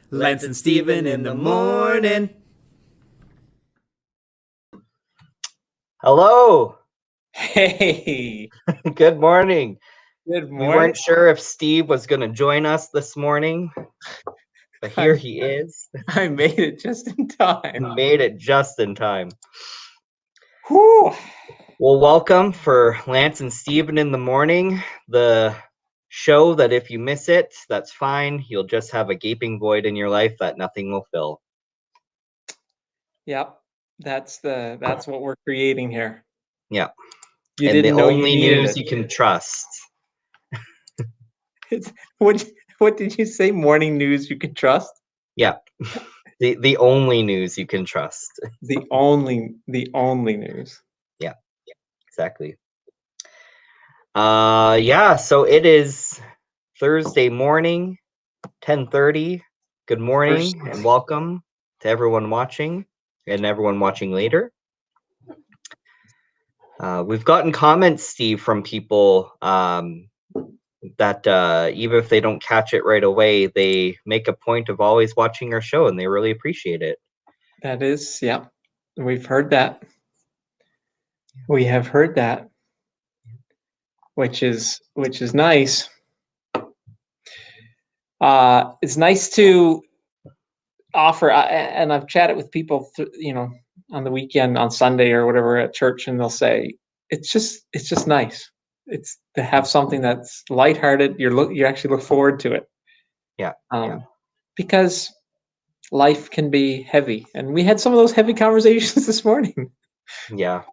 Lance and Steven in the morning. Hello. Hey. Good morning. Good morning. We weren't sure if Steve was going to join us this morning, but here he is. I made it just in time. Made it just in time. Whew. Well, welcome for Lance and Steven in the morning, the show that if you miss it, that's fine. You'll just have a gaping void in your life that nothing will fill. Yep. That's what we're creating here. Yeah. You and didn't the know only you needed news it. you can trust. What did you say? Morning news you can trust? Yeah. The only news you can trust. The only news. Yeah. Exactly. So it is Thursday morning, 10:30. Good morning and welcome to everyone watching and everyone watching later. We've gotten comments, Steve, from people that even if they don't catch it right away, they make a point of always watching our show and they really appreciate it. That is, yeah. We've heard that. We have heard that. Which is nice. It's nice to offer, and I've chatted with people, on the weekend, on Sunday or whatever at church, and they'll say it's just nice. It's to have something that's lighthearted. You actually look forward to it. Yeah. Because life can be heavy, and we had some of those heavy conversations this morning. Yeah.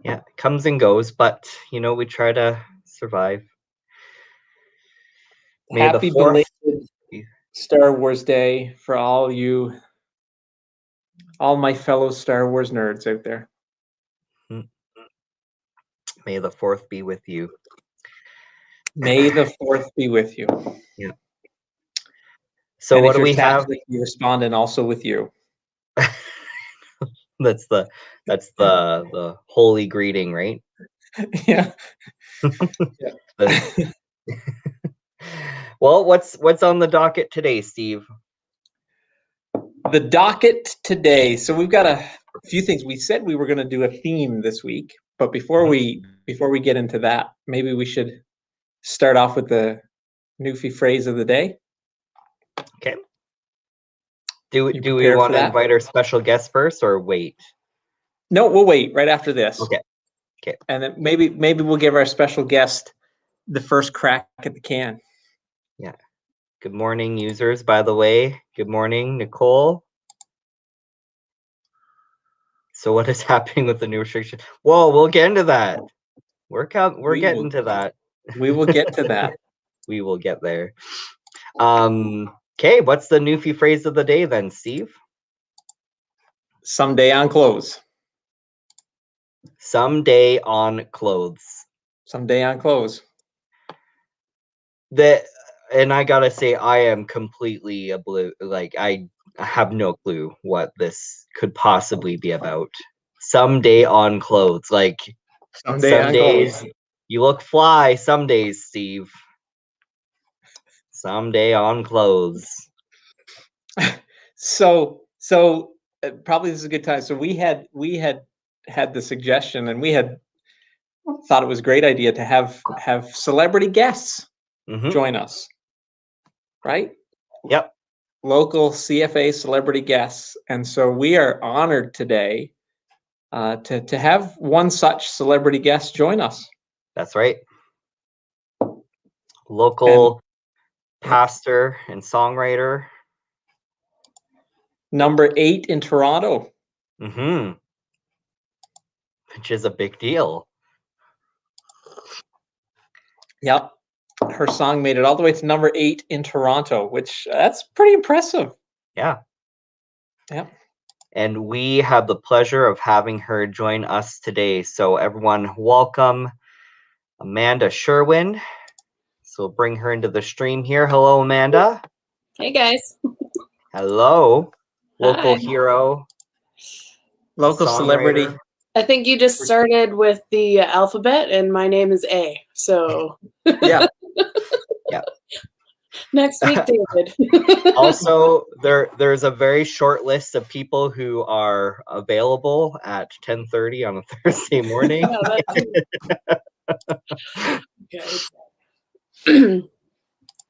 It comes and goes, but we try to survive. Happy belated Star Wars Day for all my fellow Star Wars nerds out there. May the 4th be with you. May the 4th be with you. Yeah. So what do we have? You respond, and also with you. That's the holy greeting, right? Yeah. Well, what's on the docket today, Steve? The docket today. So we've got a few things. We said we were going to do a theme this week, but before we get into that, maybe we should start off with the Newfie phrase of the day. Okay. Do we want to invite our special guest first, or wait? No, we'll wait right after this. Okay. And then maybe we'll give our special guest the first crack at the can. Yeah. Good morning, users, by the way. Good morning, Nicole. So what is happening with the new restriction? Whoa, we'll get into that. We're getting to that. We will get to that. We will get there. Okay, what's the Newfie phrase of the day then, Steve? Someday on clothes. Someday on clothes. Someday on clothes. And I gotta say, I am completely I have no clue what this could possibly be about. Someday on clothes, like some days you look fly. Some days, Steve. Someday on clothes. So probably this is a good time. So we had the suggestion, and we had thought it was a great idea to have celebrity guests join us. Right? Yep. Local CFA celebrity guests. And so we are honored today to have one such celebrity guest join us. That's right. Local pastor and songwriter. Number 8 in Toronto. Which is a big deal. Yep. Her song made it all the way to number 8 in Toronto, which that's pretty impressive. Yeah. Yep. And we have the pleasure of having her join us today. So everyone, welcome Amanda Sherwin. So we'll bring her into the stream here. Hello, Amanda. Hey, guys. Hello. Local Hi. Hero. Local celebrity. I think you just started with the alphabet, and my name is A. So yeah. Next week, David. Also, there's a very short list of people who are available at 10:30 on a Thursday morning. Okay.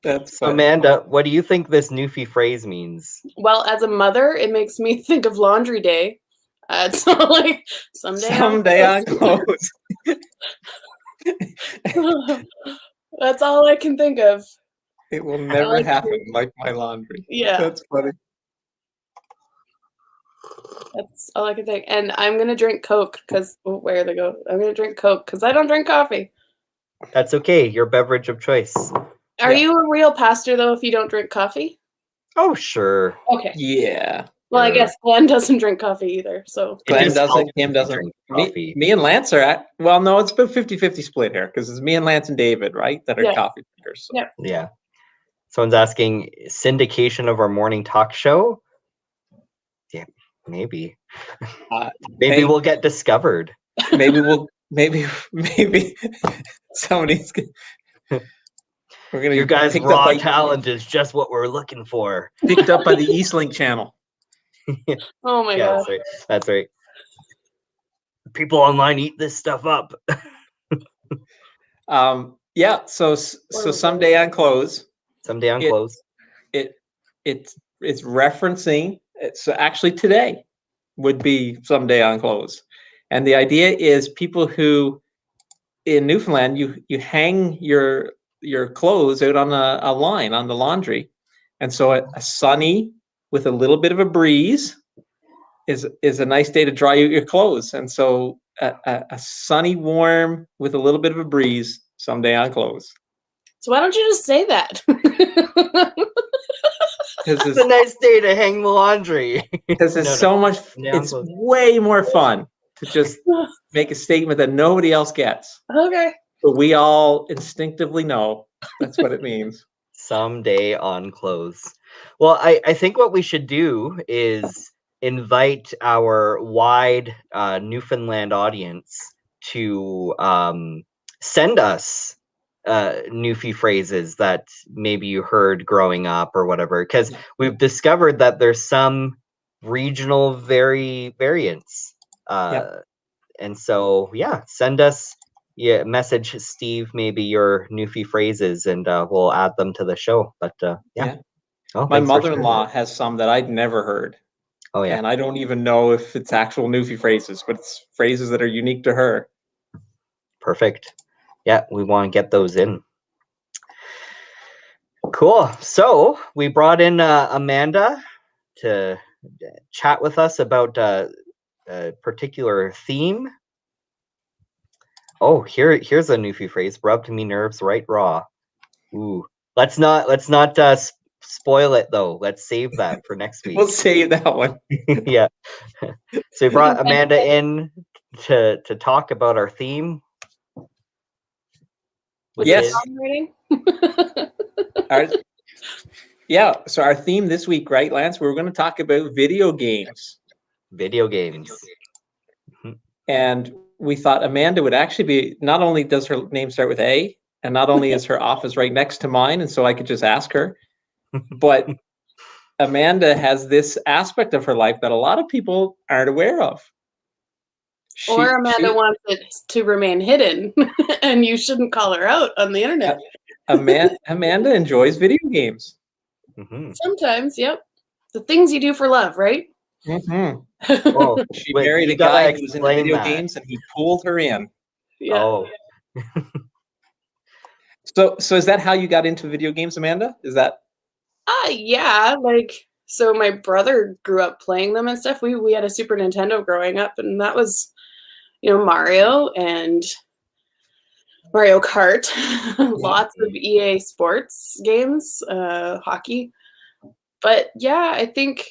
That's funny. Amanda, what do you think this Newfie phrase means? Well, as a mother, it makes me think of laundry day. So like Someday on clothes. That's all I can think of. It will never like happen to- like my laundry. Yeah, That's funny. that's all I can think. And I'm gonna drink Coke because where they go? I'm gonna drink Coke because I don't drink coffee. That's okay. Your beverage of choice. Are Yeah. you a real pastor though? If you don't drink coffee? Oh, sure. Okay. Yeah. Well, I Sure. guess Glenn doesn't drink coffee either. So It Glenn just doesn't. helps Kim me doesn't. drink Me, coffee. me and Lance are at. Well, no, it's about 50-50 split here because it's me and Lance and David, right? That are Yeah. coffee drinkers. So. Yeah. Yeah. Someone's asking syndication of our morning talk show. Yeah, maybe. Maybe Hey. we'll get discovered. Maybe somebody's. We're gonna Your get guys' picked raw up by, talent is just what we're looking for. picked up by the Eastlink channel. oh my Yeah, god. that's right. That's right. People online eat this stuff up. Yeah. So someday on close. Someday on It- close. It's referencing. It's actually today would be someday on close, and the idea is people who in Newfoundland you hang your clothes out on a line on the laundry, and so a sunny with a little bit of a breeze is a nice day to dry out your clothes, and so a sunny warm with a little bit of a breeze someday on clothes. So why don't you just say that? It's a nice day to hang the laundry. Because it's No, so much. Someday on It's close. way more fun to just make a statement that nobody else gets, Okay. but we all instinctively know that's what it means. Someday on close. Well, I think what we should do is invite our wide Newfoundland audience to send us Newfie phrases that maybe you heard growing up or whatever, because we've discovered that there's some regional variants. And so, yeah, send us, message Steve maybe your Newfie phrases, and we'll add them to the show. But yeah. Oh, My thanks for sharing. mother-in-law has some that I'd never heard, Oh yeah, and I don't even know if it's actual Newfie phrases, but it's phrases that are unique to her. perfect. Yeah, we want to get those in. Cool. So we brought in Amanda to chat with us about a particular theme. Oh, here's a Newfie phrase. Rubbed me nerves right raw. Ooh, let's not spoil it though. Let's save that for next week. We'll say that one. Yeah. So we brought Amanda in to talk about our theme. Was Yes. it songwriting? Yeah. So our theme this week, right, Lance? We're going to talk about video games. Video games. And we thought Amanda would actually be, not only does her name start with A, and not only is her office right next to mine, and so I could just ask her, but Amanda has this aspect of her life that a lot of people aren't aware of. Or Amanda wants it to remain hidden, and you shouldn't call her out on the internet. Amanda enjoys video games. Mm-hmm. Sometimes, yep. The things you do for love, right? Mm-hmm. Oh, She wait, married you a guy gotta who was into explain video that. games, and he pulled her in. Yeah. Oh, So is that how you got into video games, Amanda? Is that? Yeah. Like, so my brother grew up playing them and stuff. We had a Super Nintendo growing up, and that was, Mario and Mario Kart, lots of EA Sports games, hockey. But yeah, I think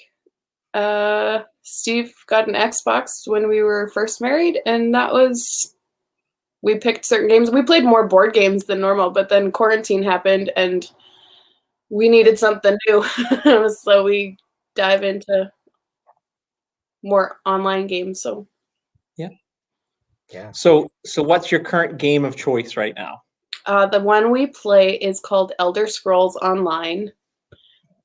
Steve got an Xbox when we were first married, and we picked certain games. We played more board games than normal, but then quarantine happened and we needed something new. So we dive into more online games. So yeah. So what's your current game of choice right now? The one we play is called Elder Scrolls Online,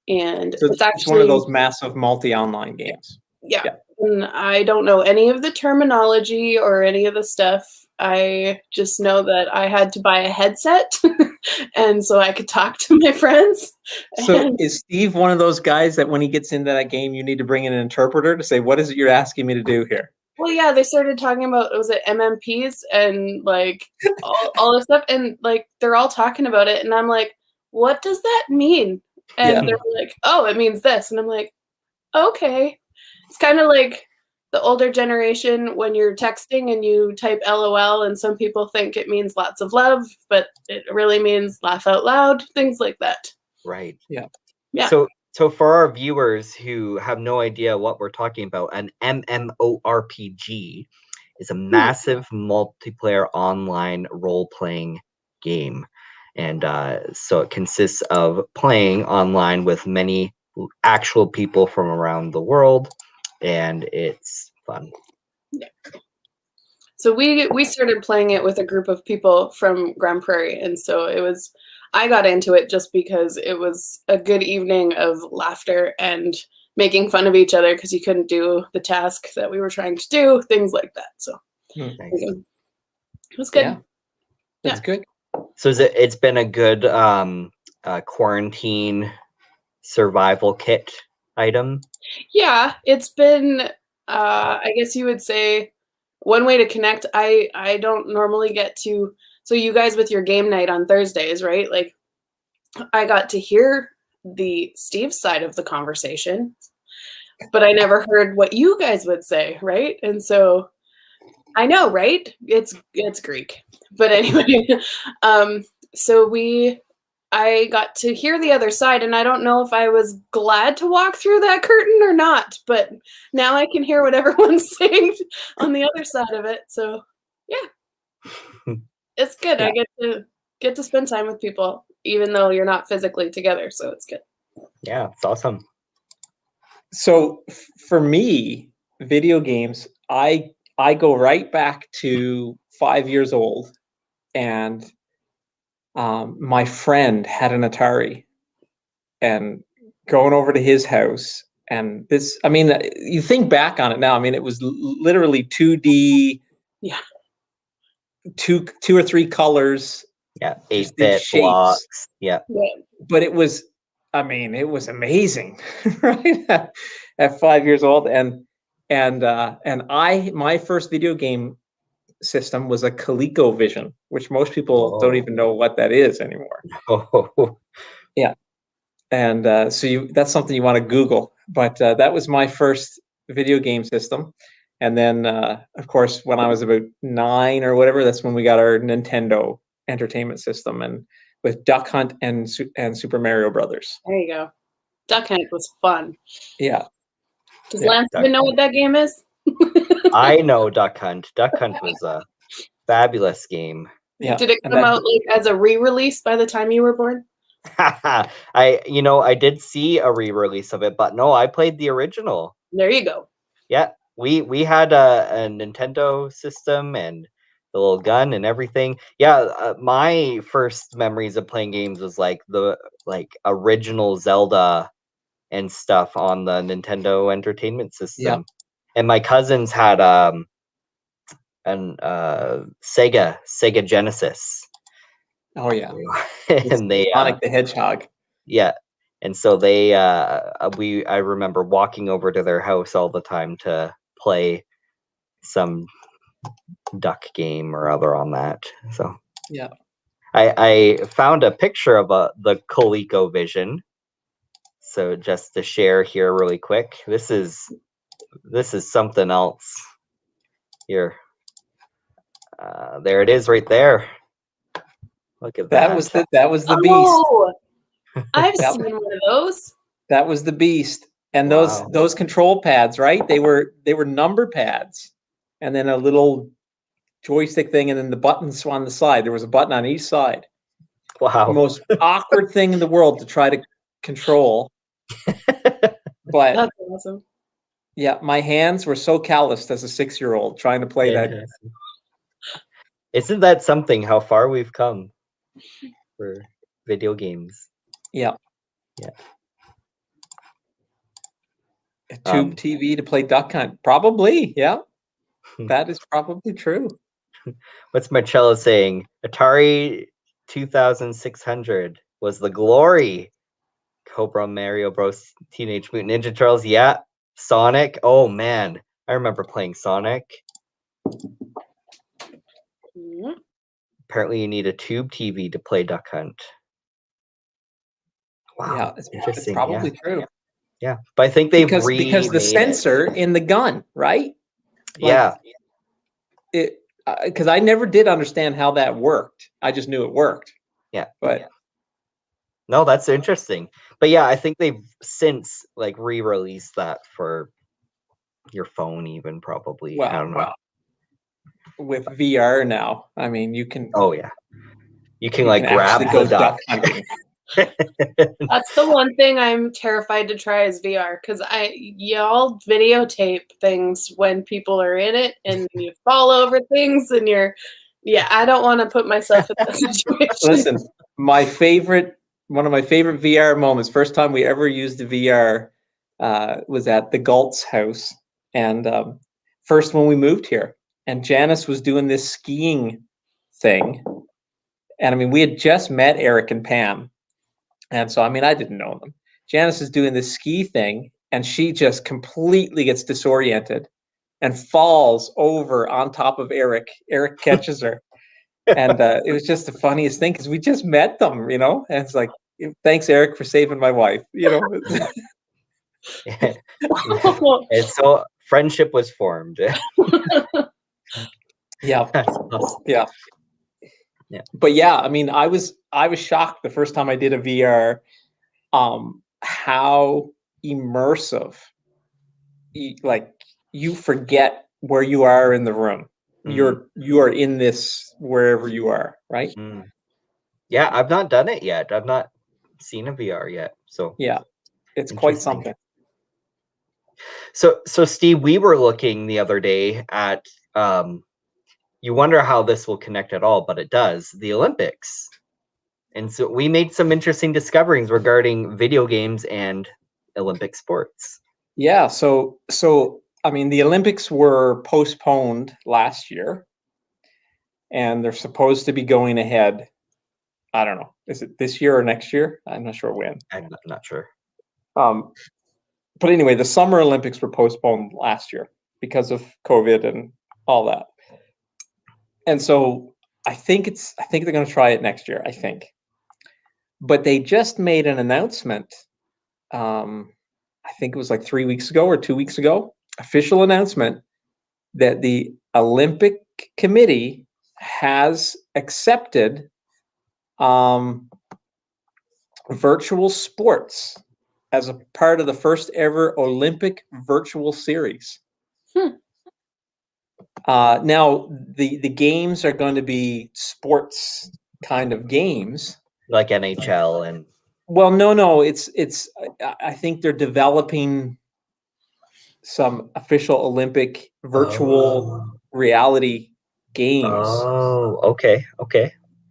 and So it's it's one of actually those massive multi-online games. yeah. Yeah. And I don't know any of the terminology or any of the stuff. I just know that I had to buy a headset, and so I could talk to my friends. So And is Steve one of those guys that when he gets into that game, you need to bring in an interpreter to say, what is it you're asking me to do here? well, yeah, they started talking about was it MMPs and like all this stuff, and like they're all talking about it, and I'm like, what does that mean? And Yeah. they're like, oh, it means this, and I'm like, okay. It's kind of like the older generation when you're texting and you type LOL, and some people think it means lots of love, but it really means laugh out loud, things like that. Right. Yeah. Yeah. So for our viewers who have no idea what we're talking about, an MMORPG is a massive multiplayer online role-playing game. And so it consists of playing online with many actual people from around the world, and it's fun. Yeah. So we started playing it with a group of people from Grand Prairie, and so I got into it just because it was a good evening of laughter and making fun of each other because you couldn't do the task that we were trying to do, things like that. So Nice. it was good. Yeah. That's good. So it's been a good quarantine survival kit item. Yeah, it's been I guess you would say one way to connect. I don't normally get to, so you guys with your game night on Thursdays, right? Like I got to hear the Steve side of the conversation, but I never heard what you guys would say, right? And so I know, right? It's Greek. But anyway, so I got to hear the other side, and I don't know if I was glad to walk through that curtain or not, but now I can hear what everyone's saying on the other side of it. So yeah. It's good. Yeah. I get to spend time with people, even though you're not physically together, so it's good. Yeah, it's awesome. So for me, video games, I go right back to 5 years old, and my friend had an Atari, and going over to his house, and this, I mean, you think back on it now, I mean, it was literally 2D, Yeah. two or three colors, Yeah, just these 8-bit shapes. blocks. Yeah. But it was, I mean, it was amazing, right? At 5 years old, and my first video game system was a ColecoVision, which most people don't even know what that is anymore. Oh. Yeah, and so that's something you want to Google. But that was my first video game system, and then of course when I was about 9 or whatever, that's when we got our Nintendo Entertainment System, and with Duck Hunt and Super Mario Brothers. There you go. Duck Hunt was fun. Yeah. Does Yeah, Lance Duck even know Hunt. what that game is? I know Duck Hunt. Duck Hunt was a fabulous game. Yeah. Did it And come that- out like as a re-release by the time you were born? I did see a re-release of it, but no, I played the original. There you go. Yeah, we had a Nintendo system and the little gun and everything. Yeah, my first memories of playing games was like the original Zelda and stuff on the Nintendo Entertainment System. Yeah. And my cousins had an Sega Genesis. Oh yeah. And they Sonic the Hedgehog. yeah. And so they I remember walking over to their house all the time to play some duck game or other on that. So Yeah. I found a picture of the ColecoVision. So just to share here really quick, this is something else. Here, there it is right there. Look at that. That was the beast. Oh, I've That- seen one of those. That was the beast. And Wow. those control pads, right? They were number pads, and then a little joystick thing, and then the buttons on the side. There was a button on each side. The Wow. most awkward thing in the world to try to control. But That's awesome. yeah, my hands were so calloused as a 6-year-old trying to play that. Isn't that something how far we've come? for video games. Yeah. Yeah. A tube TV to play Duck Hunt. Probably, yeah. That is probably true. What's Marcello saying? Atari 2600 was the glory. Cobra, Mario Bros, Teenage Mutant Ninja Turtles. Yeah. Sonic. Oh man, I remember playing Sonic. Mhm. Apparently, you need a tube TV to play Duck Hunt. Wow, Yeah, it's interesting. probably true. Yeah, but I think they've because the remade sensor in the gun, right? Yeah, It because I never did understand how that worked. I just knew it worked. yeah. But No, that's interesting. But yeah, I think they've since like re-released that for your phone, even probably. I don't know. well, with VR now, I mean, you can Oh yeah, you can you like can grab actually the go duck. duck hunting. That's the one thing I'm terrified to try is VR because y'all videotape things when people are in it and you fall over things and I don't want to put myself in that situation. Listen, one of my favorite VR moments, first time we ever used the VR was at the Galt's house. And first when we moved here, and Janice was doing this skiing thing. And I mean, we had just met Eric and Pam. And so, I mean, I didn't know them. Janice is doing this ski thing, and she just completely gets disoriented and falls over on top of Eric. Eric catches her. And it was just the funniest thing because we just met them, and it's like, thanks, Eric, for saving my wife, Yeah. And so friendship was formed. Yeah. That's awesome. Yeah. Yeah. But yeah, I mean, I was shocked the first time I did a VR, how immersive, like you forget where you are in the room. You are in this wherever you are, right? Yeah, I've not done it yet. I've not seen a VR yet. So yeah, it's quite something. So Steve, we were looking the other day at you wonder how this will connect at all, but it does, the Olympics. And so we made some interesting discoveries regarding video games and Olympic sports. Yeah, so I mean, the Olympics were postponed last year, and they're supposed to be going ahead. I don't know. Is it this year or next year? I'm not sure when. I'm not sure. But anyway, the Summer Olympics were postponed last year because of COVID and all that. And so I think they're going to try it next year, I think. But they just made an announcement. I think it was like 3 weeks ago or 2 weeks ago, official announcement that the Olympic Committee has accepted virtual sports as a part of the first ever Olympic virtual series. Now, the games are going to be sports kind of games, like NHL and. Well, no, it's. I think they're developing some official Olympic virtual reality games. Oh, okay.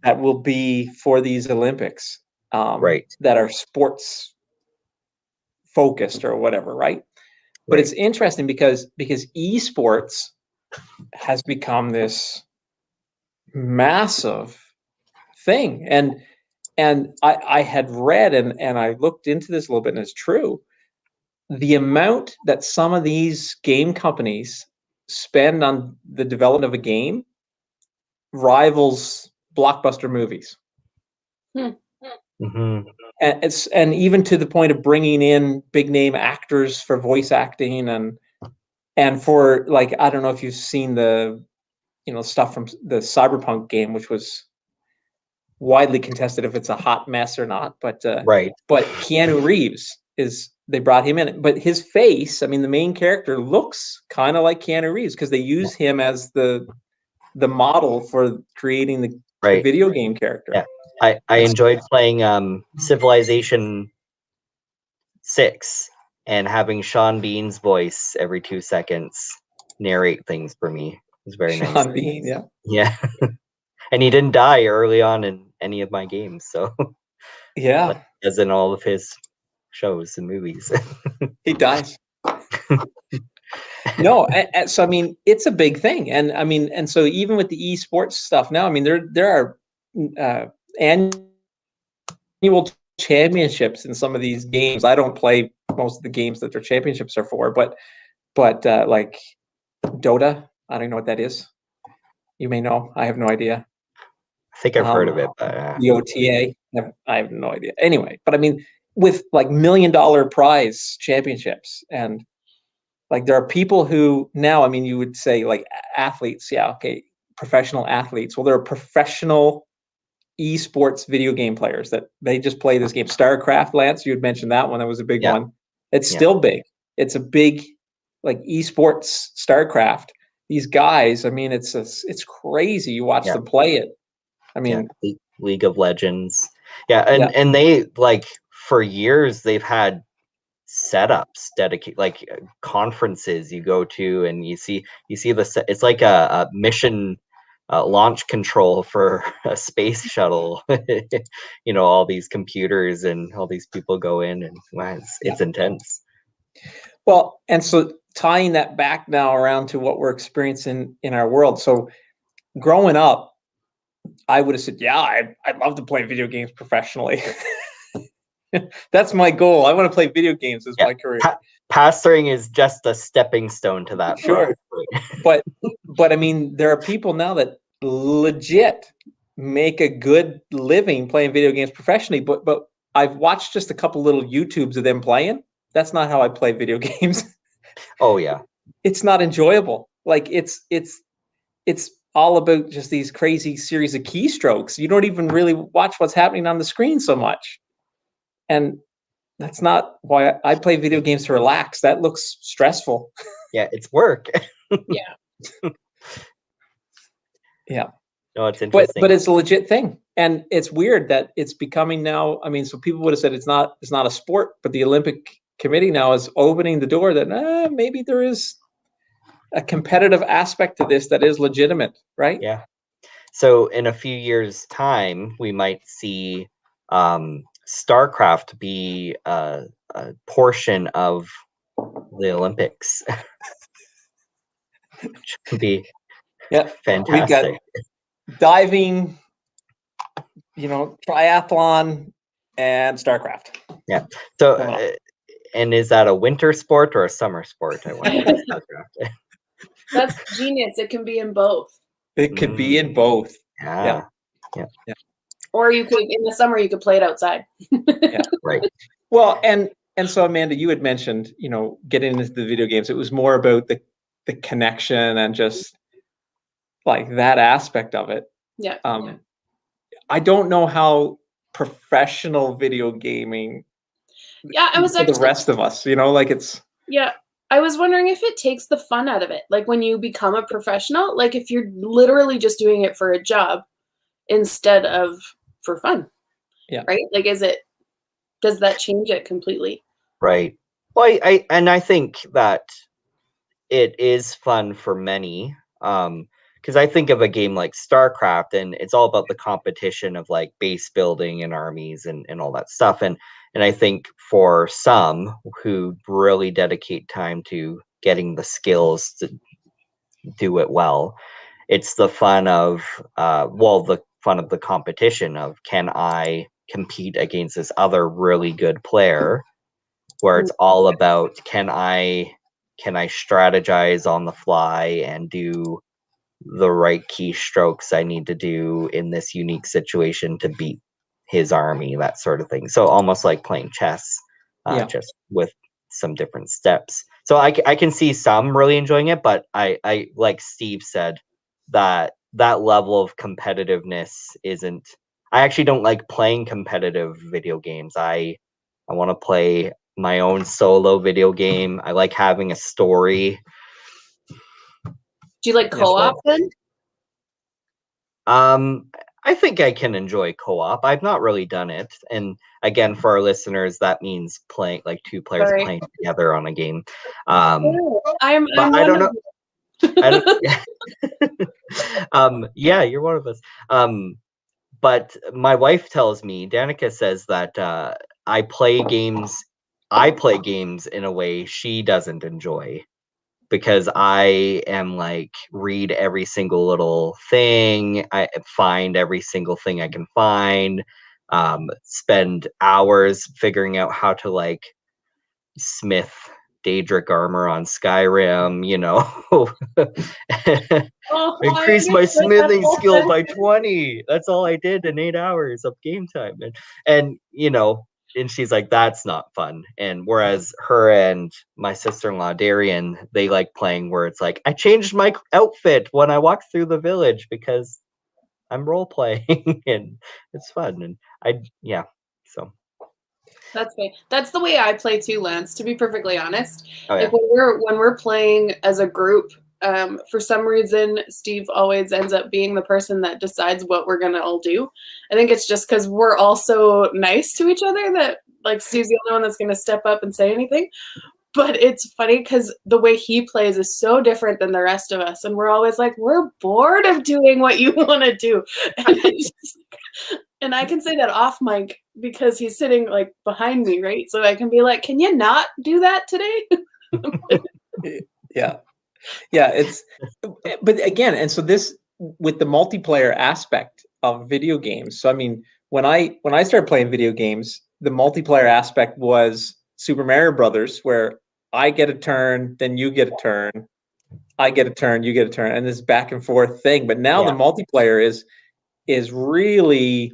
That will be for these Olympics, right. That are sports focused or whatever, right? But it's interesting because esports has become this massive thing, and I had read and I looked into this a little bit, and it's true. The amount that some of these game companies spend on the development of a game rivals blockbuster movies. Mm-hmm. And even to the point of bringing in big name actors for voice acting and for, like, I don't know if you've seen the stuff from the Cyberpunk game, which was widely contested if it's a hot mess or not, but but Keanu Reeves they brought him in, but his face, I mean, the main character looks kind of like Keanu Reeves because they use him as the model for creating the video game character. Yeah, I enjoyed playing Civilization 6 and having Sean Bean's voice every 2 seconds narrate things for me. It was very nice. Sean Bean, yeah. Yeah. And he didn't die early on in any of my games, so Yeah, as in all of his shows and movies. he dies. No, so I mean, it's a big thing, and I mean, and so even with the esports stuff now, I mean, there are annual championships in some of these games. I don't play most of the games that their championships are for, but like Dota, I don't know what that is. You may know. I have no idea. I think I've heard of it, but The OTA, I have no idea. Anyway, but I mean, with like $1 million prize championships, and like there are people who now, I mean, you would say like athletes, yeah, okay, professional athletes. Well, there are professional esports video game players that they just play this game. StarCraft, Lance, you had mentioned that one. That was a big one. It's still big. It's a big like esports StarCraft. These guys, I mean, it's crazy. You watch them play it. I mean, League of Legends. Yeah, and they like for years they've had setups dedicated, like conferences you go to, and you see it's like a mission launch control for a space shuttle. You know, all these computers and all these people go in, and wow, it's intense. Well, and so tying that back now around to what we're experiencing in our world. So growing up, I would have said, yeah, I'd love to play video games professionally. That's my goal. I want to play video games as my career. Pastoring is just a stepping stone to that. Sure. but I mean, there are people now that legit make a good living playing video games professionally, but I've watched just a couple little YouTubes of them playing. That's not how I play video games. Oh yeah. It's not enjoyable. Like it's all about just these crazy series of keystrokes. You don't even really watch what's happening on the screen so much. And that's not why I play video games to relax. That looks stressful. Yeah, it's work. Yeah. Yeah. No, it's interesting. But it's a legit thing. And it's weird that it's becoming now. I mean, so people would have said it's not a sport, but the Olympic Committee now is opening the door that maybe there is a competitive aspect to this that is legitimate, right? Yeah. So in a few years' time, we might see StarCraft be a portion of the Olympics. Which would be fantastic. We've got diving, triathlon, and StarCraft. Yeah. So, and is that a winter sport or a summer sport? I wonder. StarCraft. That's genius. It can be in both. It could be in both. Yeah. Or you could, in the summer, you could play it outside. Yeah. Right. Well, and so Amanda, you had mentioned, getting into the video games. It was more about the connection and just like that aspect of it. Yeah. I don't know how professional video gaming. Yeah, I was for the rest of us, like it's. Yeah. I was wondering if it takes the fun out of it. Like when you become a professional, like if you're literally just doing it for a job instead of for fun. Yeah. Right? Like does that change it completely? Right. Well, I think that it is fun for many. Because I think of a game like StarCraft, and it's all about the competition of like base building and armies and all that stuff. And I think for some who really dedicate time to getting the skills to do it well, it's the fun of the competition of, can I compete against this other really good player, where it's all about, can I strategize on the fly and do the right keystrokes I need to do in this unique situation to beat his army, that sort of thing. So almost like playing chess, just with some different steps. So I can see some really enjoying it, but I like Steve said, that level of competitiveness isn't. I actually don't like playing competitive video games. I want to play my own solo video game. I like having a story. Do you like co-op then? I think I can enjoy co-op. I've not really done it. And again, for our listeners, that means playing like two players playing together on a game. I don't know. I don't. Yeah, you're one of us. But my wife tells me, Danica says that I play games in a way she doesn't enjoy, because I am like, read every single little thing, I find every single thing I can find, spend hours figuring out how to like smith Daedric armor on Skyrim, Oh, increase my smithing skill by 20. That's all I did in 8 hours of game time. And and she's like, that's not fun. And whereas her and my sister-in-law Darian, they like playing where it's like, I changed my outfit when I walked through the village because I'm role playing and it's fun. And so That's great. That's the way I play too, Lance, to be perfectly honest. oh yeah. Like when we're playing as a group, for some reason Steve always ends up being the person that decides what we're gonna all do. I think it's just because we're all so nice to each other that like Steve's the only one that's gonna step up and say anything. But it's funny because the way he plays is so different than the rest of us, and we're always like, we're bored of doing what you want to do. And I can say that off mic because he's sitting like behind me, right? So I can be like, can you not do that today? Yeah. But again, and so this with the multiplayer aspect of video games. So I mean, when I started playing video games, the multiplayer aspect was Super Mario Brothers, where I get a turn, then you get a turn, I get a turn, you get a turn, and this back and forth thing. But now the multiplayer is really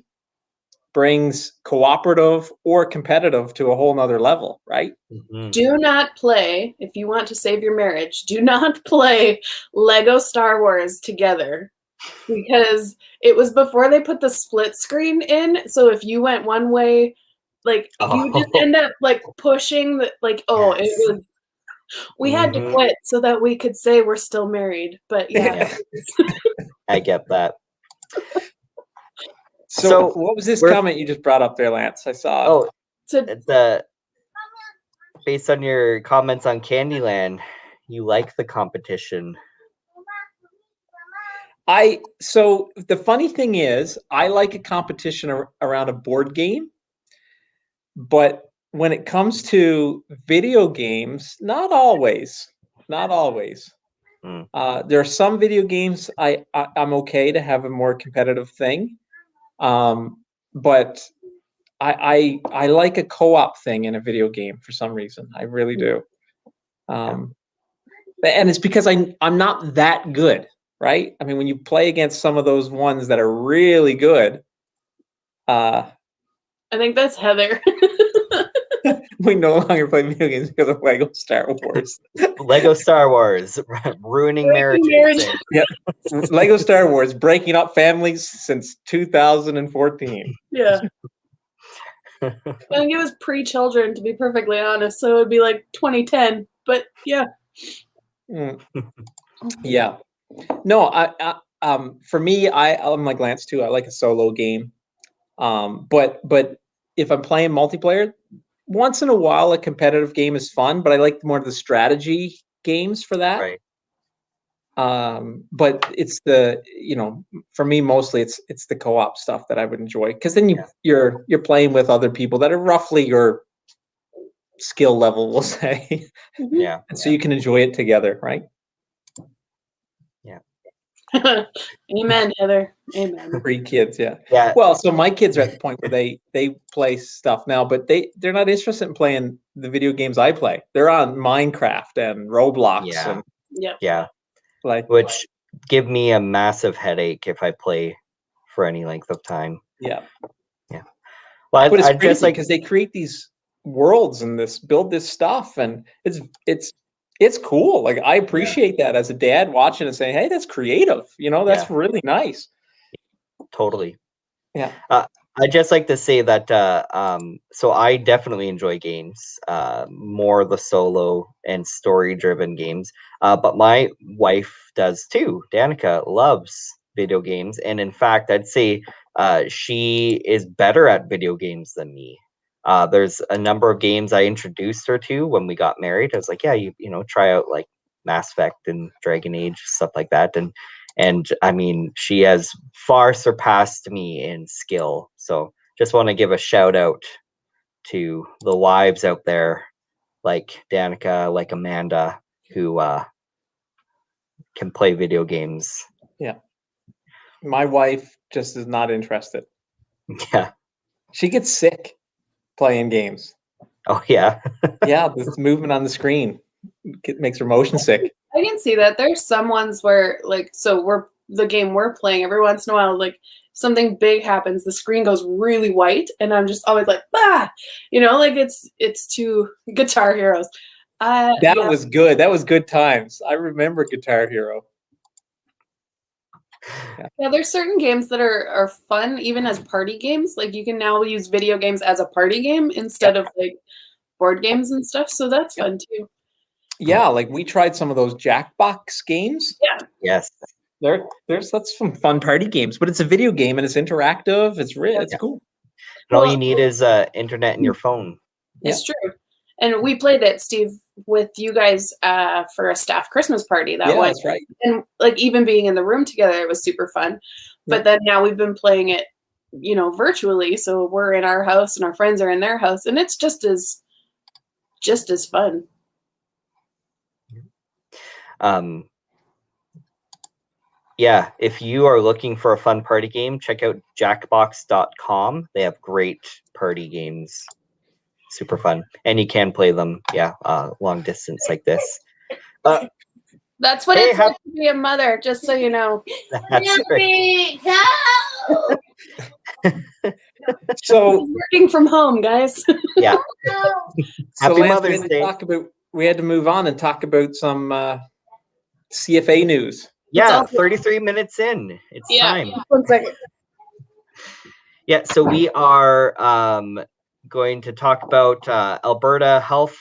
brings cooperative or competitive to a whole nother level, right? Mm-hmm. Do not play, if you want to save your marriage, do not play Lego Star Wars together, because it was before they put the split screen in. So if you went one way, like you just end up like pushing the it was, we had to quit so that we could say we're still married. But yeah. I get that. So what was this comment you just brought up there, Lance? I saw. Based on your comments on Candyland, you like the competition. So the funny thing is, I like a competition around a board game, but when it comes to video games, not always. There are some video games I'm okay to have a more competitive thing. But I like a co-op thing in a video game for some reason. I really do. And it's because I'm not that good, right? I mean, when you play against some of those ones that are really good, I think that's Heather. We no longer play video games because of Lego Star Wars. Lego Star Wars, ruining marriages. Yeah, Lego Star Wars, breaking up families since 2014. Yeah. I think it was pre-children, to be perfectly honest. So it would be like 2010. But yeah. Yeah. No, for me, I'm like Lance too. I like a solo game. But if I'm playing multiplayer, once in a while a competitive game is fun, but I like more of the strategy games for that. Right. But it's for me mostly it's the co-op stuff that I would enjoy, because then you're playing with other people that are roughly your skill level, we'll say. Yeah. And so you can enjoy it together, right? Yeah. Amen, Heather. Amen. 3 kids, yeah. Yeah. Well, so my kids are at the point where they play stuff now, but they're not interested in playing the video games I play. They're on Minecraft and Roblox. Yeah. And, yeah. Like, which give me a massive headache if I play for any length of time. Yeah. Yeah. Well, but it's crazy because they create these worlds and build this stuff, and it's cool. Like, I appreciate that as a dad watching and saying, hey, that's creative. That's really nice. Totally. Yeah. I just like to say that so I definitely enjoy games, more the solo and story-driven games. But my wife does too. Danica loves video games, and in fact, I'd say she is better at video games than me. There's a number of games I introduced her to when we got married. I was like, yeah, you try out like Mass Effect and Dragon Age, stuff like that. And I mean, she has far surpassed me in skill. So just want to give a shout out to the wives out there, like Danica, like Amanda, who can play video games. Yeah. My wife just is not interested. Yeah. She gets sick playing games. Oh, yeah. Yeah, this movement on the screen makes her motion sick. I can see that. There's some ones where, like, so the game we're playing, every once in a while, like, something big happens, the screen goes really white, and I'm just always like, ah, like it's too Guitar Heroes. That was good. That was good times. I remember Guitar Hero. Yeah, there's certain games that are fun, even as party games. Like, you can now use video games as a party game instead of like board games and stuff. So that's fun too. Yeah, like we tried some of those Jackbox games. Yeah. Yes. That's some fun party games, but it's a video game and it's interactive. It's cool. And all you need is internet in your phone. It's true. And we played it, Steve, with you guys for a staff Christmas party. That's right. And like even being in the room together, it was super fun. But then now we've been playing it, virtually. So we're in our house and our friends are in their house, and it's just as fun. Yeah, if you are looking for a fun party game, check out jackbox.com. They have great party games. Super fun. And you can play them, long distance like this. That's what it's like to be a mother, just so you know. That's right. So working from home, guys. Yeah. Happy Mother's Day. We had to move on and talk about some CFA news. Yeah, 33 minutes in. It's time. 1 second. Yeah, so we are going to talk about Alberta Health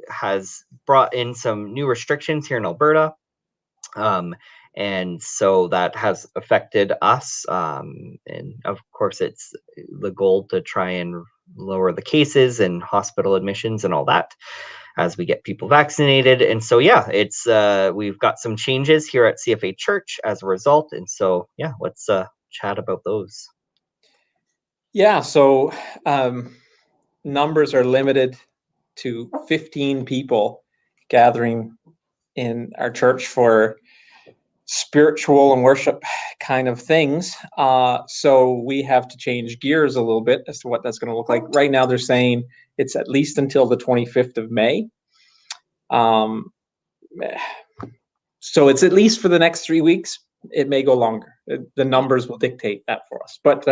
has brought in some new restrictions here in Alberta. And so that has affected us. And of course, it's the goal to try and lower the cases and hospital admissions and all that as we get people vaccinated. And so, it's we've got some changes here at CFA Church as a result. And so, let's chat about those. Yeah, so numbers are limited to 15 people gathering in our church for spiritual and worship kind of things. So we have to change gears a little bit as to what that's going to look like. Right now, they're saying it's at least until the 25th of May. So it's at least for the next 3 weeks. It may go longer. The numbers will dictate that for us. But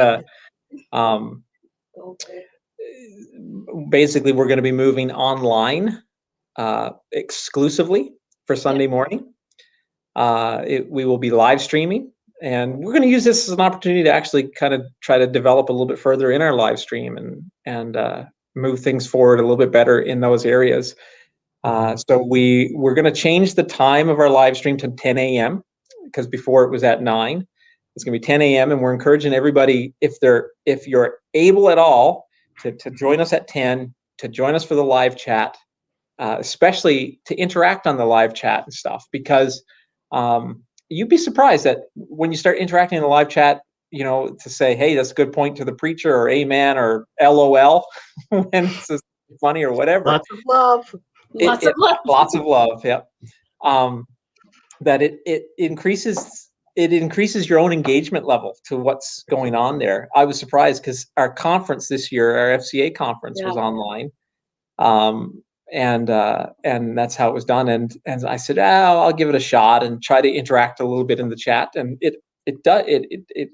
basically, we're going to be moving online exclusively for Sunday morning. We will be live streaming, and we're going to use this as an opportunity to actually kind of try to develop a little bit further in our live stream and move things forward a little bit better in those areas. So we're going to change the time of our live stream to 10 a.m. because before it was at 9. It's going to be 10 a.m. and we're encouraging everybody, if you're able at all, to join us at 10, to join us for the live chat, especially to interact on the live chat and stuff, because you'd be surprised that when you start interacting in the live chat, to say, hey, that's a good point to the preacher, or amen, or LOL, when it's just funny or whatever. Lots of love. Lots of love. Lots of love, yeah. That it increases your own engagement level to what's going on there. I was surprised because our conference this year, our FCA conference, was online. And that's how it was done. And I said, I'll give it a shot and try to interact a little bit in the chat. And it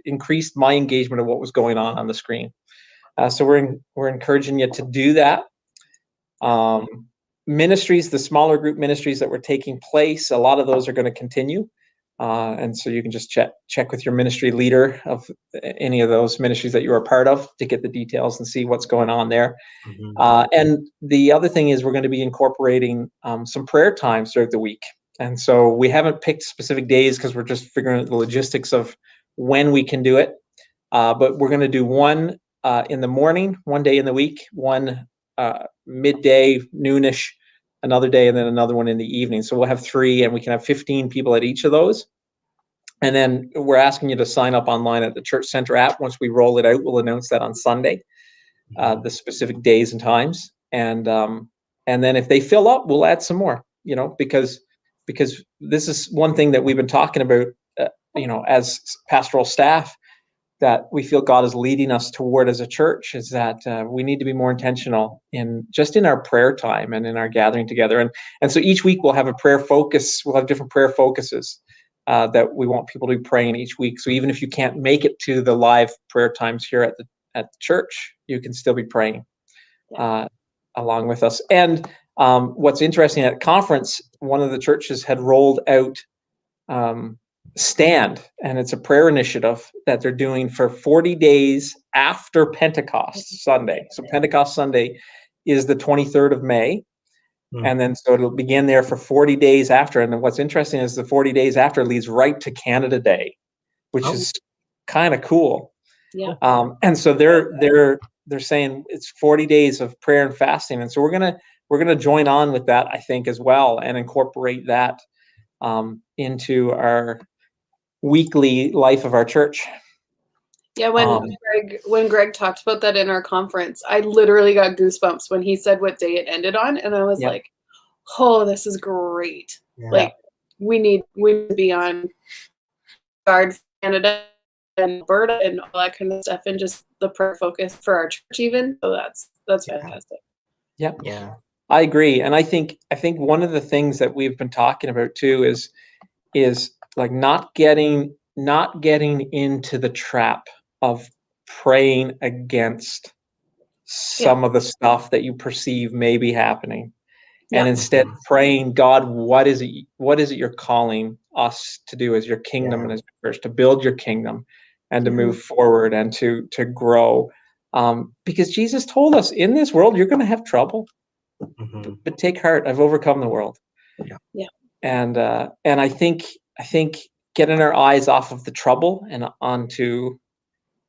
increased my engagement of what was going on the screen. So we're encouraging you to do that. Ministries, the smaller group ministries that were taking place, a lot of those are going to continue. And so you can just check with your ministry leader of any of those ministries that you are a part of to get the details and see what's going on there. Mm-hmm. And the other thing is we're going to be incorporating some prayer times throughout the week. And so we haven't picked specific days because we're just figuring out the logistics of when we can do it. But we're going to do one in the morning, one day in the week, one midday, noonish, another day, and then another one in the evening. So we'll have 3, and we can have 15 people at each of those. And then we're asking you to sign up online at the Church Center app. Once we roll it out, we'll announce that on Sunday, the specific days and times. And then if they fill up, we'll add some more, because this is one thing that we've been talking about, as pastoral staff, that we feel God is leading us toward as a church, is that we need to be more intentional in our prayer time and in our gathering together. And so each week we'll have a prayer focus. We'll have different prayer focuses that we want people to be praying each week. So even if you can't make it to the live prayer times here at the church, you can still be praying along with us. And what's interesting, at conference, one of the churches had rolled out Stand, and it's a prayer initiative that they're doing for 40 days after Pentecost Sunday. So Pentecost Sunday is the 23rd of May. And then so it'll begin there for 40 days after. And then what's interesting is the 40 days after leads right to Canada Day, which is kind of cool. Yeah. And so they're saying it's 40 days of prayer and fasting. And so we're gonna join on with that, I think, as well, and incorporate that into our weekly life of our church. Yeah, when Greg talked about that in our conference, I literally got goosebumps when he said what day it ended on, and I was like, "Oh, this is great!" Yeah. Like we need to be on guard for Canada and Alberta and all that kind of stuff, and just the prayer focus for our church, even. So that's fantastic. Yeah, I agree, and I think one of the things that we've been talking about too is like not getting into the trap of praying against some of the stuff that you perceive may be happening, and instead praying, God, what is it you're calling us to do as your kingdom and as your church, to build your kingdom and to move forward and to grow, because Jesus told us, in this world you're going to have trouble, but take heart, I've overcome the world. And I think getting our eyes off of the trouble and onto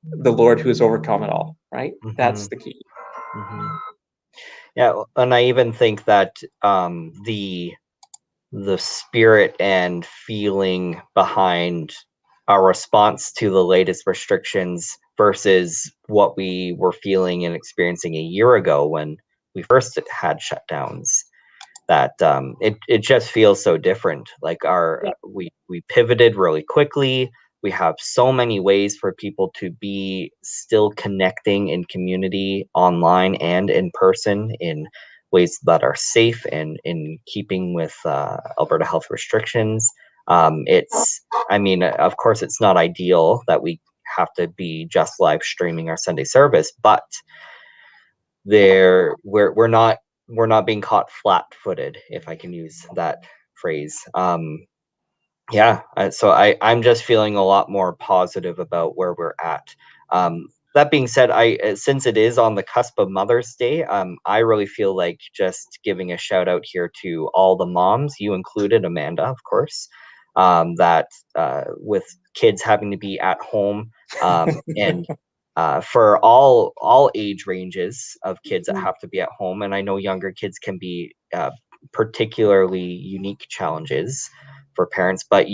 the Lord who has overcome it all, right? That's the key. Yeah, and I even think that the spirit and feeling behind our response to the latest restrictions versus what we were feeling and experiencing a year ago when we first had shutdowns, that it just feels so different. Like we pivoted really quickly. We have so many ways for people to be still connecting in community, online and in person, in ways that are safe and in keeping with Alberta Health restrictions. Of course, it's not ideal that we have to be just live streaming our Sunday service, but we're not being caught flat-footed, if I can use that phrase. So I'm just feeling a lot more positive about where we're at. That being said, since it is on the cusp of Mother's Day, I really feel like just giving a shout out here to all the moms, you included, Amanda, of course, that with kids having to be at home, and for all age ranges of kids that have to be at home. And I know younger kids can be particularly unique challenges for parents, but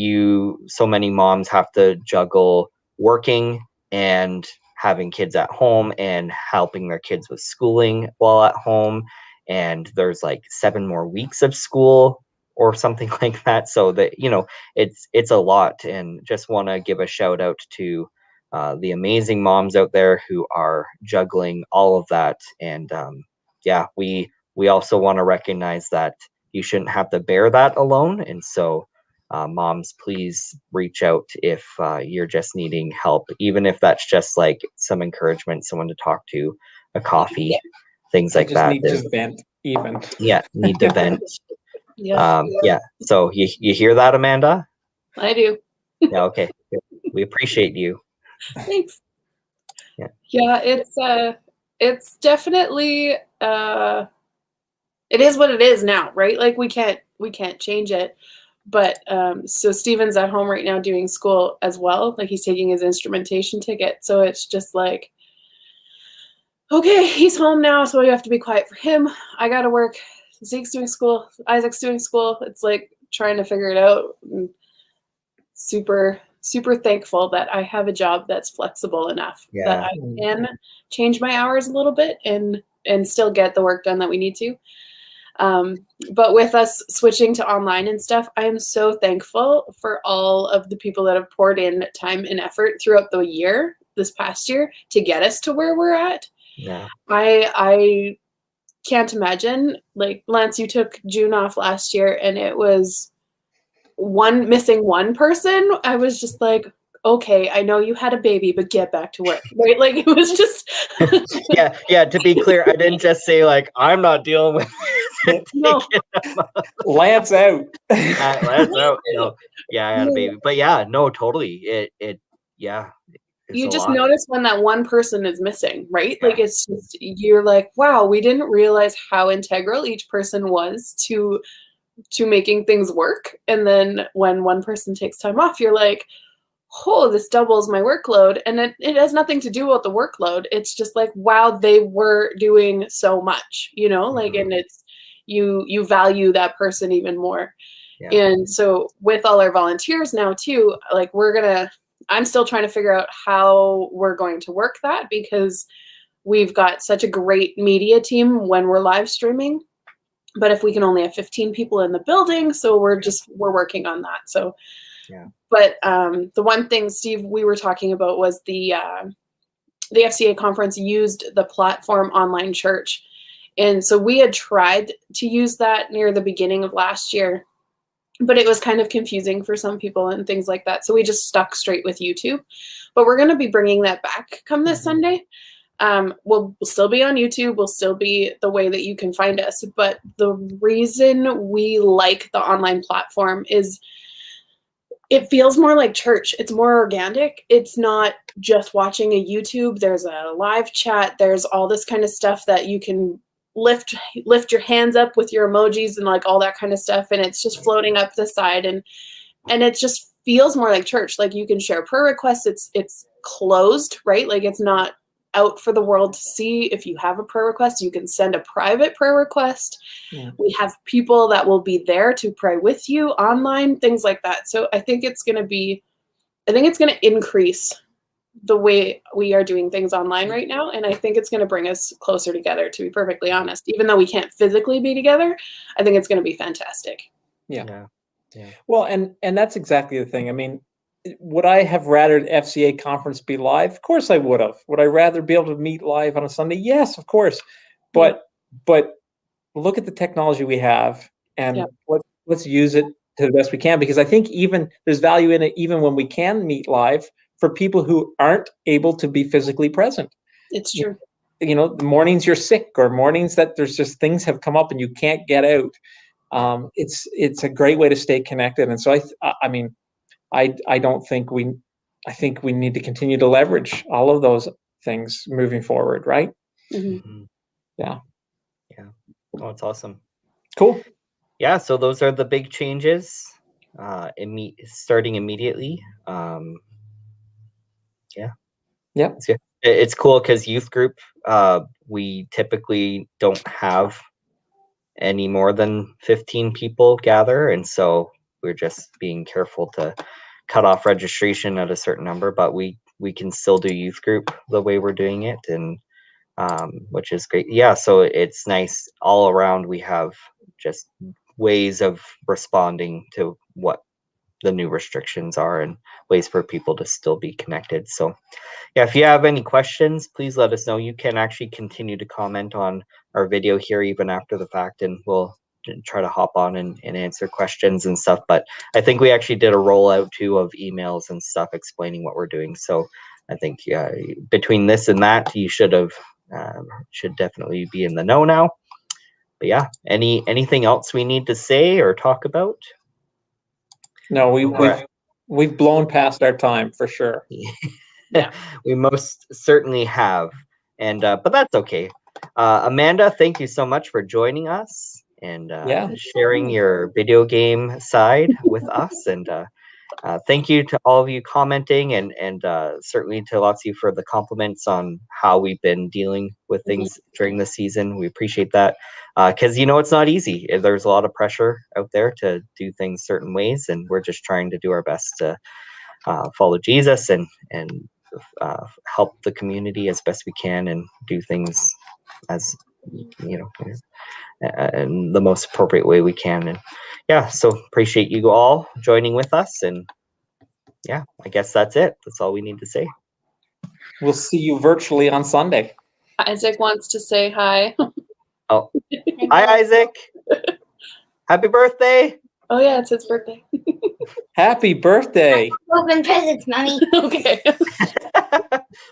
so many moms have to juggle working and having kids at home and helping their kids with schooling while at home. And there's like 7 more weeks of school or something like that. So that, it's a lot, and just want to give a shout out to the amazing moms out there who are juggling all of that. And we also want to recognize that you shouldn't have to bear that alone. And so moms, please reach out if you're just needing help, even if that's just like some encouragement, someone to talk to, a coffee, things like that. Need to vent, even. Need to vent. So you hear that, Amanda? I do. Yeah. Okay. We appreciate you. Thanks. It's definitely it is what it is now, right? Like we can't change it. But so Steven's at home right now doing school as well. Like he's taking his instrumentation ticket. So it's just like, okay, he's home now, so we have to be quiet for him. I got to work Zeke's doing school, Isaac's doing school. It's like trying to figure it out. And super, super thankful that I have a job that's flexible enough that I can change my hours a little bit and still get the work done that we need to. But with us switching to online and stuff, I am so thankful for all of the people that have poured in time and effort throughout the year, this past year, to get us to where we're at. Yeah. I can't imagine, like, Lance, you took June off last year and it was missing one person. I was just like, okay, I know you had a baby, but get back to work, right? Like, it was just yeah, to be clear, I didn't just say like I'm not dealing with no. Lance out. Lance out. No. Yeah, I had a baby. But yeah, no, totally. It yeah. You just notice when that one person is missing, right? Yeah. Like, it's just, you're like, wow, we didn't realize how integral each person was to making things work. And then when one person takes time off, you're like, oh, this doubles my workload. And it has nothing to do with the workload. It's just like, wow, they were doing so much, like, and it's, you value that person even more. Yeah. And so with all our volunteers now too, like, I'm still trying to figure out how we're going to work that, because we've got such a great media team when we're live streaming. But if we can only have 15 people in the building, so we're working on that. So, yeah. But the one thing, Steve, we were talking about was the FCA conference used the platform Online Church. And so we had tried to use that near the beginning of last year, but it was kind of confusing for some people and things like that. So we just stuck straight with YouTube. But we're going to be bringing that back come this Sunday. We'll still be on YouTube. We'll still be the way that you can find us. But the reason we like the online platform is it feels more like church. It's more organic. It's not just watching a YouTube. There's a live chat. There's all this kind of stuff that you can lift your hands up with your emojis and like all that kind of stuff. And it's just floating up the side. And it just feels more like church. Like, you can share prayer requests. It's closed, right? Like, it's not out for the world to see. If you have a prayer request, you can send a private prayer request. Yeah. We have people that will be there to pray with you online, things like that. So I think it's going to increase the way we are doing things online right now. And I think it's going to bring us closer together, to be perfectly honest. Even though we can't physically be together, I think it's going to be fantastic. Yeah. Well, and that's exactly the thing. I mean, would I have rather FCA conference be live? Of course I would have. Would I rather be able to meet live on a Sunday? Yes, of course. But look at the technology we have, and let's use it to the best we can, because I think even there's value in it even when we can meet live for people who aren't able to be physically present. It's true. The mornings you're sick, or mornings that there's just things have come up and you can't get out. It's a great way to stay connected. And so I think we need to continue to leverage all of those things moving forward, right? Mm-hmm. Yeah. Oh, it's awesome. Cool. Yeah. So those are the big changes, starting immediately. Yeah. It's cool because youth group, we typically don't have any more than 15 people gather, and so we're just being careful to cut off registration at a certain number, but we can still do youth group the way we're doing it, and which is great. Yeah, so it's nice all around. We have just ways of responding to what the new restrictions are, and ways for people to still be connected. So yeah, if you have any questions, please let us know. You can actually continue to comment on our video here even after the fact, and we'll try to hop on and answer questions and stuff. But I think we actually did a rollout too of emails and stuff explaining what we're doing. So I think between this and that, you should definitely be in the know now. But yeah, anything else we need to say or talk about? No, we've blown past our time for sure. Yeah, we most certainly have, and but that's okay. Amanda, thank you so much for joining us and sharing your video game side with us. And thank you to all of you commenting, and certainly to lots of you for the compliments on how we've been dealing with things during the season. We appreciate that, because it's not easy. There's a lot of pressure out there to do things certain ways, and we're just trying to do our best to follow Jesus and help the community as best we can, and do things as in the most appropriate way we can. And so appreciate you all joining with us, and I guess that's it. That's all we need to say. We'll see you virtually on Sunday. Isaac wants to say hi. Oh, hi, Isaac. Happy birthday. Oh yeah, it's his birthday. Happy birthday. Open presents, Mommy. Okay.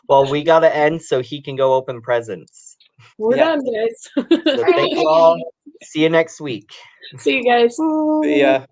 Well, we got to end so he can go open presents. We're done, guys. So thank you all. See you next week. See you guys. See ya.